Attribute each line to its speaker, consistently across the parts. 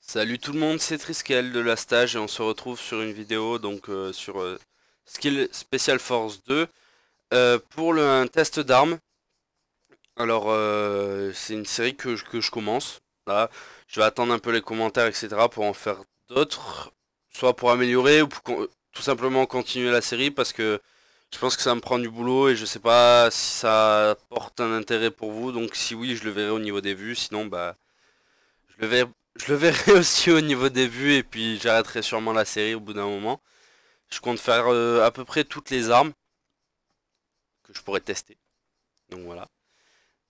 Speaker 1: Salut tout le monde, c'est Triskel de la Stage et on se retrouve sur une vidéo donc sur Skill Special Force 2 pour un test d'armes. Alors c'est une série que je commence. Là, je vais attendre un peu les commentaires etc. pour en faire d'autres, soit pour améliorer ou pour tout simplement continuer la série parce que je pense que ça me prend du boulot et je sais pas si ça porte un intérêt pour vous. Donc si oui, je le verrai au niveau des vues, sinon bah je le verrai aussi au niveau des vues et puis j'arrêterai sûrement la série au bout d'un moment. Je compte faire à peu près toutes les armes que je pourrais tester. Donc voilà.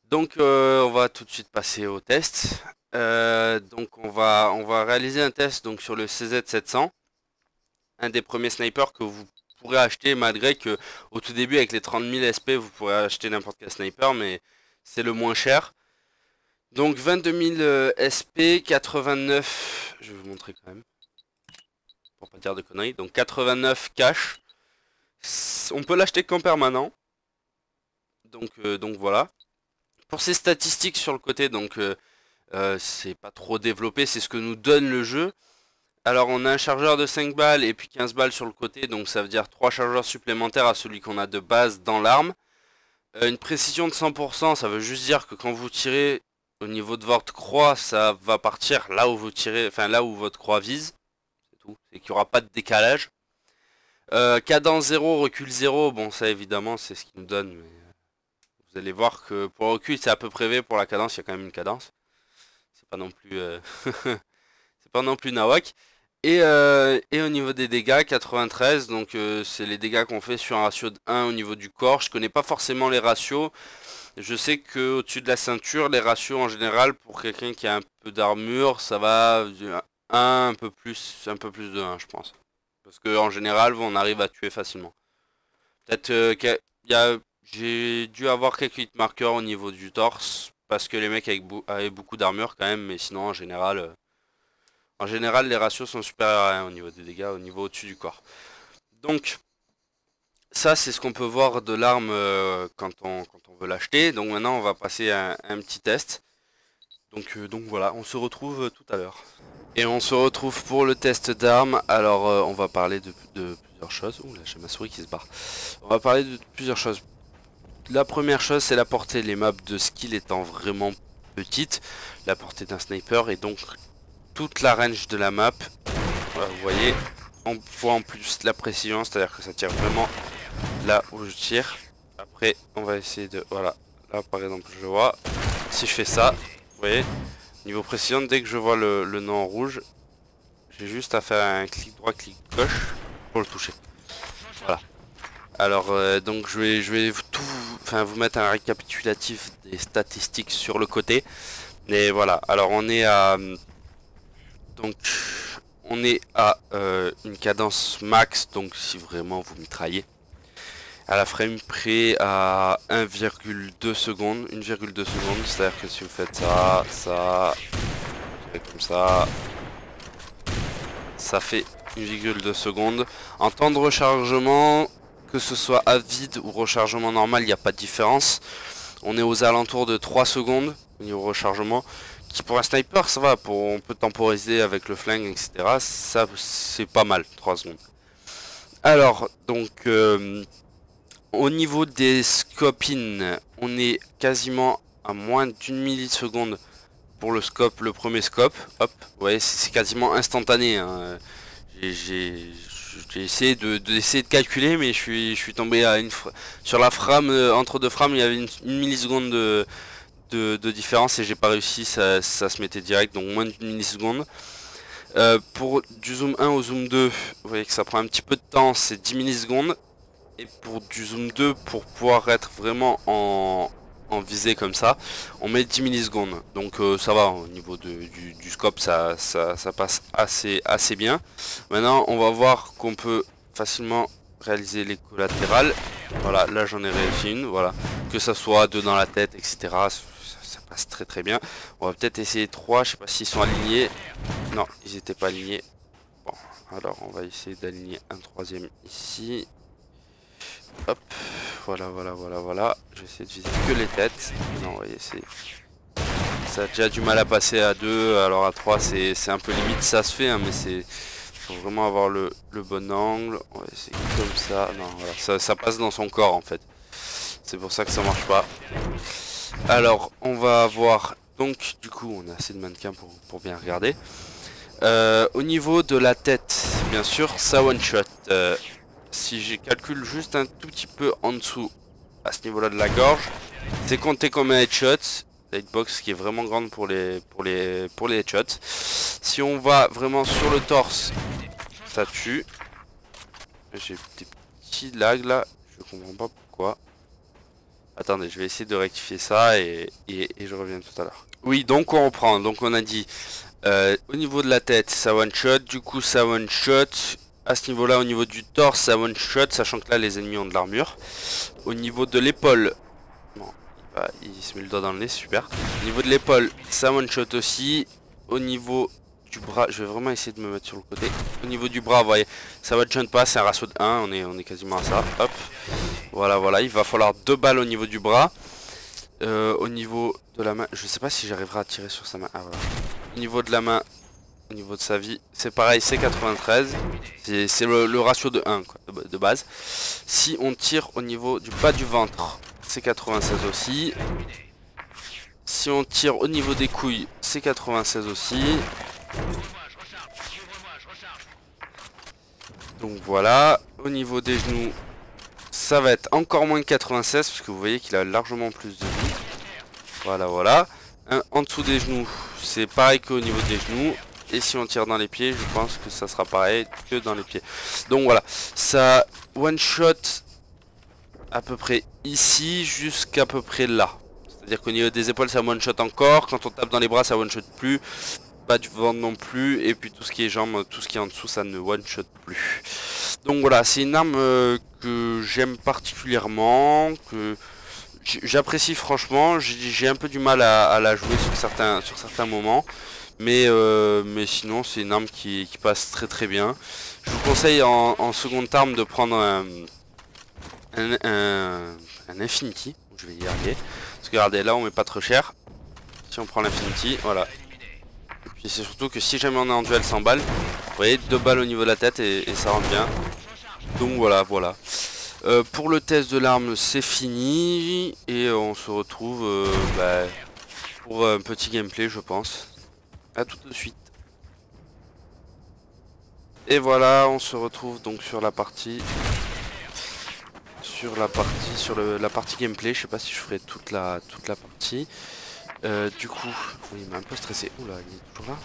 Speaker 1: Donc on va tout de suite passer au test. Donc on va réaliser un test donc sur le CZ700. Un des premiers snipers que vous pourrez acheter malgré que au tout début avec les 30 000 SP vous pourrez acheter n'importe quel sniper mais c'est le moins cher. Donc 22 000 SP, 89, je vais vous montrer quand même, pour pas dire de conneries, donc 89 cash, on peut l'acheter qu'en permanent, donc voilà. Pour ces statistiques sur le côté, donc c'est pas trop développé, c'est ce que nous donne le jeu. Alors on a un chargeur de 5 balles et puis 15 balles sur le côté, donc ça veut dire 3 chargeurs supplémentaires à celui qu'on a de base dans l'arme. Une précision de 100%, ça veut juste dire que quand vous tirez au niveau de votre croix, ça va partir là où vous tirez, enfin là où votre croix vise. C'est tout. C'est qu'il n'y aura pas de décalage. Cadence 0, recul 0. Bon, ça évidemment, c'est ce qu'il nous donne. Mais vous allez voir que pour le recul, c'est à peu près vrai. Pour la cadence, il y a quand même une cadence. C'est pas non plus, c'est pas non plus nawak. Et au niveau des dégâts, 93. Donc c'est les dégâts qu'on fait sur un ratio de 1 au niveau du corps. Je connais pas forcément les ratios. Je sais que au-dessus de la ceinture, les ratios en général pour quelqu'un qui a un peu d'armure, ça va du 1 un peu plus de 1 je pense. Parce que en général, on arrive à tuer facilement. Peut-être j'ai dû avoir quelques hit marqueurs au niveau du torse parce que les mecs avaient beaucoup d'armure quand même, mais sinon en général les ratios sont supérieurs à 1 au niveau des dégâts, au niveau au-dessus du corps. Donc ça c'est ce qu'on peut voir de l'arme quand on veut l'acheter. Donc maintenant on va passer à un petit test. Donc voilà, on se retrouve tout à l'heure. Et on se retrouve pour le test d'armes. Alors on va parler de plusieurs choses. Ouh là j'ai ma souris qui se barre. On va parler de plusieurs choses. La première chose c'est la portée. Les maps de skill étant vraiment petites. La portée d'un sniper et donc toute la range de la map. Voilà, vous voyez, on voit en plus la précision, c'est-à-dire que ça tire vraiment là où je tire. Après on va essayer de, voilà, là par exemple je vois, si je fais ça, vous voyez, niveau précision, dès que je vois le nom en rouge, j'ai juste à faire un clic droit, clic gauche pour le toucher. Voilà. Alors donc je vais vous mettre un récapitulatif des statistiques sur le côté. Mais voilà, alors on est à une cadence max, donc si vraiment vous mitraillez à la frame près à 1,2 secondes, 1,2 secondes, c'est-à-dire que si vous faites ça, comme ça fait 1,2 secondes. En temps de rechargement, que ce soit à vide ou rechargement normal, il n'y a pas de différence. On est aux alentours de 3 secondes au niveau rechargement. Qui pour un sniper ça va, on peut temporiser avec le flingue etc. Ça c'est pas mal, 3 secondes. Alors donc au niveau des scopines, on est quasiment à moins d'une milliseconde pour le scope, le premier scope. Hop, ouais, c'est quasiment instantané. Hein. J'ai essayé de calculer, mais je suis tombé à sur la frame, entre deux frames, il y avait une milliseconde de différence et j'ai pas réussi, ça se mettait direct, donc moins d'une milliseconde. Pour du zoom 1 au zoom 2, vous voyez que ça prend un petit peu de temps, c'est 10 millisecondes. Et pour du zoom 2, pour pouvoir être vraiment en en visée comme ça, on met 10 millisecondes. Donc ça va, au niveau du scope, ça passe assez bien. Maintenant, on va voir qu'on peut facilement réaliser les collatérales. Voilà, là j'en ai réussi une, voilà. Que ça soit 2 dans la tête, etc. Ça passe très bien. On va peut-être essayer 3, je sais pas s'ils sont alignés. Non, ils n'étaient pas alignés. Bon, alors on va essayer d'aligner un troisième ici. Hop, voilà. Je vais essayer de viser que les têtes. Non, vous voyez, ça a déjà du mal à passer à 2, alors à 3 c'est un peu limite, ça se fait, hein, mais c'est... Faut vraiment avoir le bon angle. On va essayer comme ça. Non, voilà, ça passe dans son corps en fait. C'est pour ça que ça marche pas. Alors, on va avoir... Donc, du coup, on a assez de mannequins pour bien regarder. Au niveau de la tête, bien sûr, ça one shot. Si je calcule juste un tout petit peu en dessous, à ce niveau-là de la gorge, c'est compté comme un headshot. La hitbox qui est vraiment grande pour les headshots. Si on va vraiment sur le torse, ça tue. J'ai des petits lags là, je comprends pas pourquoi. Attendez, je vais essayer de rectifier ça et je reviens tout à l'heure. Oui, donc on reprend. Donc on a dit au niveau de la tête, ça one shot. Du coup, ça one shot. À ce niveau-là, au niveau du torse, ça one shot, sachant que là, les ennemis ont de l'armure. Au niveau de l'épaule, bon, il se met le doigt dans le nez, super. Au niveau de l'épaule, ça one shot aussi. Au niveau du bras, je vais vraiment essayer de me mettre sur le côté. Au niveau du bras, vous voyez, ça one shot pas, c'est un ratio de 1, on est quasiment à ça. Hop, voilà, il va falloir 2 balles au niveau du bras. Au niveau de la main, je sais pas si j'arriverai à tirer sur sa main. Ah voilà. Au niveau de la main, au niveau de sa vie, c'est pareil, c'est 93. C'est le ratio de 1 quoi, de base. Si on tire au niveau du bas du ventre, c'est 96 aussi. Si on tire au niveau des couilles, c'est 96 aussi. Donc voilà. Au niveau des genoux, ça va être encore moins que 96, parce que vous voyez qu'il a largement plus de vie. Voilà. En dessous des genoux, c'est pareil qu'au niveau des genoux. Et si on tire dans les pieds, je pense que ça sera pareil que dans les pieds. Donc voilà, ça one shot à peu près ici jusqu'à peu près là. C'est-à-dire qu'au niveau des épaules, ça one shot encore. Quand on tape dans les bras, ça one shot plus. Pas du ventre non plus. Et puis tout ce qui est jambes, tout ce qui est en dessous, ça ne one shot plus. Donc voilà, c'est une arme que j'aime particulièrement, que j'apprécie franchement. J'ai un peu du mal à la jouer sur certains moments. Mais sinon c'est une arme qui passe très bien. Je vous conseille en seconde arme de prendre un Infinity. Je vais y arriver. Parce que regardez, là on met pas trop cher. Si on prend l'Infinity, voilà. Et puis c'est surtout que si jamais on est en duel 100 balles, vous voyez 2 balles au niveau de la tête et ça rentre bien. Donc voilà. Pour le test de l'arme c'est fini. Et on se retrouve pour un petit gameplay je pense. A tout de suite. Et voilà, on se retrouve donc sur la partie la partie gameplay. Je sais pas si je ferai toute la partie. Du coup, oui, il m'a un peu stressé. Oula, il est toujours là.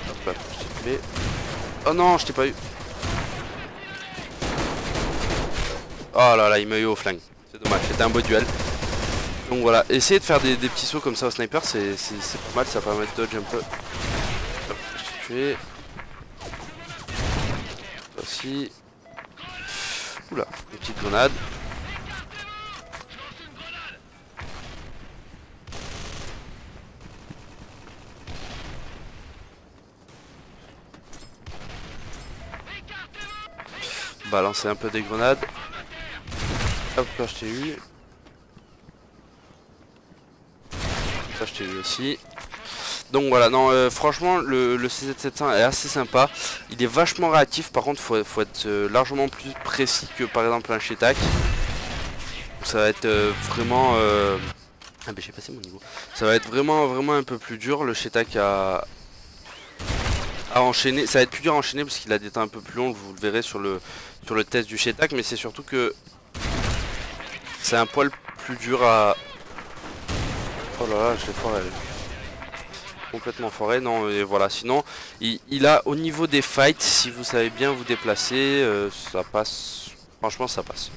Speaker 1: Hop là, je t'ai tué. Oh non, je t'ai pas eu. Oh là, il m'a eu au flingue. C'est dommage, c'était un beau duel. Donc voilà, essayez de faire des petits sauts comme ça au sniper, c'est pas mal, ça permet de dodge un peu. Hop, je t'ai tué. Toi aussi. Oula, une petite grenade. Balancer un peu des grenades. Hop, là je t'ai eu. Ça je t'ai eu aussi. Donc voilà, non, franchement le CZ700 est assez sympa. Il est vachement réactif, par contre faut être largement plus précis que par exemple un Shetak. Ça va être vraiment... Ah ben j'ai passé mon niveau. Ça va être vraiment un peu plus dur le Shetak à enchaîner. Ça va être plus dur à enchaîner parce qu'il a des temps un peu plus longs, vous le verrez sur le test du Shetak. Mais c'est surtout que c'est un poil plus dur à... Oh là là, je l'ai foiré. Complètement forêt, non, et voilà, sinon il a au niveau des fights, si vous savez bien vous déplacer, ça passe, franchement ça passe.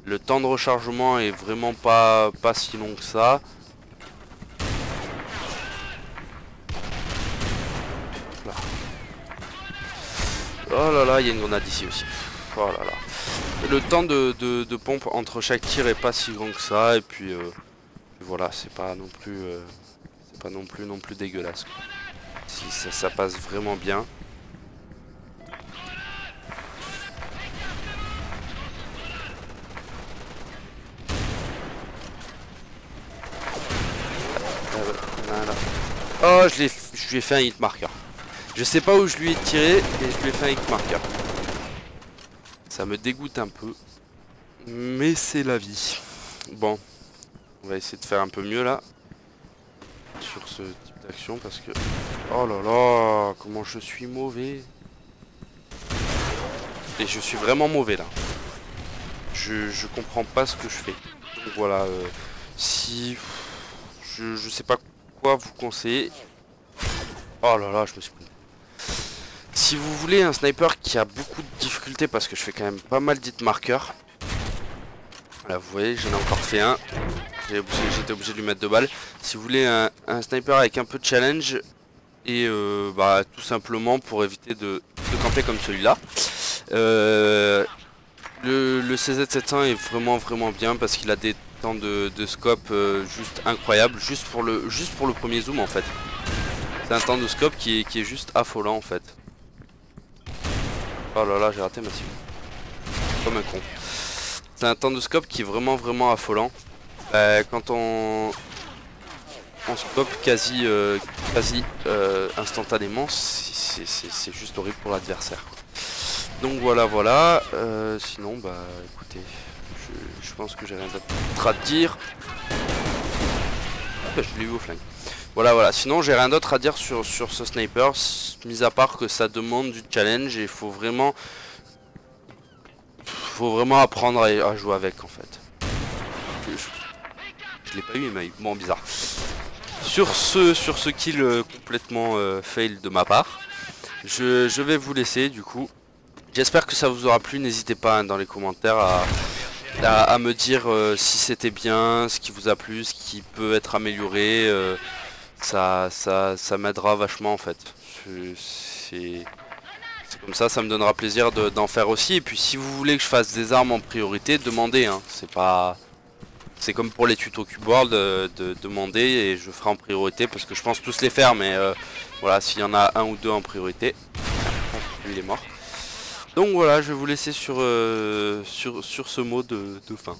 Speaker 1: Le temps de rechargement est vraiment pas si long que ça. Là. Oh là là, il y a une grenade ici aussi. Oh là là. Le temps de pompe entre chaque tir est pas si grand que ça. Et puis voilà, c'est pas non plus non plus dégueulasse. Si ça passe vraiment bien. Oh, je lui ai fait un hit marker. Je sais pas où je lui ai tiré et je lui ai fait un hit marker. Ça me dégoûte un peu. Mais c'est la vie. Bon, on va essayer de faire un peu mieux là. Sur ce type d'action parce que... Oh là là, comment je suis mauvais. Et je suis vraiment mauvais là. Je comprends pas ce que je fais. Donc voilà, si... Je sais pas quoi vous conseiller. Oh là là, je me suis pris. Si vous voulez un sniper qui a beaucoup de difficultés, parce que je fais quand même pas mal d'hit marqueurs. Là vous voyez, j'en ai encore fait un. J'étais obligé de lui mettre 2 balles. Si vous voulez un sniper avec un peu de challenge, et bah, tout simplement pour éviter de camper comme celui-là. Le CZ700 est vraiment bien parce qu'il a des temps de scope juste incroyables, juste pour le premier zoom en fait. C'est un temps de scope qui est juste affolant en fait. Oh là là, j'ai raté ma cible. Comme un con. C'est un temps de scope qui est vraiment affolant. Quand on scope quasi instantanément, c'est juste horrible pour l'adversaire. Donc voilà. Sinon bah écoutez, je pense que j'ai rien d'autre à dire. Je l'ai eu au flingue. Voilà, sinon j'ai rien d'autre à dire sur ce sniper, mis à part que ça demande du challenge et il faut vraiment apprendre à jouer avec en fait. Je l'ai pas eu, il m'a eu. Bon, bizarre. Sur ce kill complètement fail de ma part, je vais vous laisser du coup. J'espère que ça vous aura plu, n'hésitez pas hein, dans les commentaires à me dire si c'était bien, ce qui vous a plu, ce qui peut être amélioré. Ça m'aidera vachement en fait. C'est comme ça me donnera plaisir d'en faire aussi. Et puis si vous voulez que je fasse des armes en priorité, demandez. Hein. C'est comme pour les tutos Cubeworld, de demander et je ferai en priorité parce que je pense tous les faire. Mais voilà, s'il y en a un ou deux en priorité, lui il est mort. Donc voilà, je vais vous laisser sur ce mot de fin.